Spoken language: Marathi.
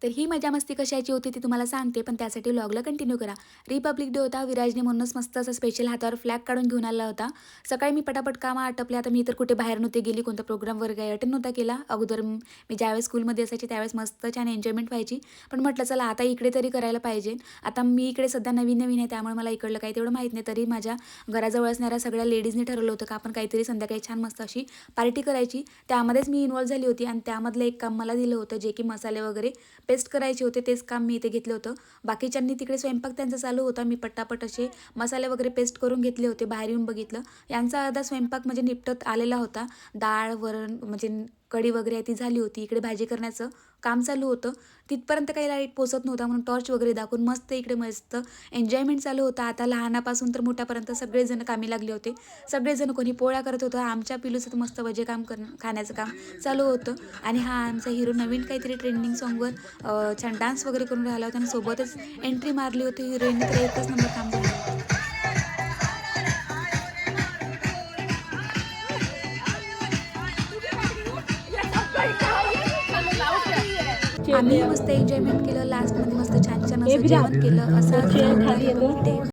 तर ही मजा मस्ती कशाची होती ती तुम्हाला सांगते, पण त्यासाठी व्लॉगला कंटिन्यू करा. रिपब्लिक डे होता. विराजने म्हणूनच मस्त असा स्पेशल हातावर फ्लॅग काढून घेऊन आला होता. सकाळी मी पटापट कामं आटपले. आता मी तर कुठे बाहेर नव्हते गेली, कोणता प्रोग्राम वगैरे काही अटेंड नव्हता केला. अगोदर मी ज्यावेळेस स्कूलमध्ये असायची त्यावेळेस मस्त छान एन्जॉयमेंट व्हायची. पण म्हटलं चला आता इकडे तरी करायला पाहिजे. आता मी इकडे सध्या नवीन आहे, त्यामुळे मला इकडलं काही तेवढं माहीत नाही. तरी माझ्या घराजवळ असणाऱ्या सगळ्या लेडीजनी ठरवलं होतं का आपण काहीतरी संध्याकाळी छान मस्त अशी पार्टी करायची. त्यामध्येच मी इन्व्हॉल्व झाली होती आणि त्यामधलं एक काम मला दिलं होतं, जे की मसाले वगैरे पेस्ट करायचे होते. तेच काम मी इथे घेतलं होतं. बाकीच्यांनी तिकडे स्वयंपाक त्यांचा चालू होता. मी पटापट असे मसाले वगैरे पेस्ट करून घेतले होते. बाहेर येऊन बघितलं, यांचा अर्धा स्वयंपाक म्हणजे निपटत आलेला होता. डाळ, वरण म्हणजे कढी वगैरे ती झाली होती. इकडे भाजी करण्याचं काम चालू होतं. तिथपर्यंत काही लाईट पोचत नव्हता, म्हणून टॉर्च वगैरे दाखवून मस्त इकडे मस्त एन्जॉयमेंट चालू होता. आता लहानापासून तर मोठ्यापर्यंत सगळेजण कामी लागले होते. सगळेजण कोणी पोळ्या करत होतं. आमच्या पिलूचं मस्त भजे काम खाण्याचं काम चालू होतं. आणि हा आमचा हिरो नवीन काहीतरी ट्रेंडिंग सॉन्गवर छान डान्स वगैरे करून राहिला होता आणि सोबतच एंट्री मारली होती हिरोईनने, तर एकच नंबर काम झालं होतं. आम्ही मस्त एन्जॉयमेंट केलं. लास्टमध्ये मस्त छान छान असं जेवण केलं. असा आजचा आपला रिपब्लिक डे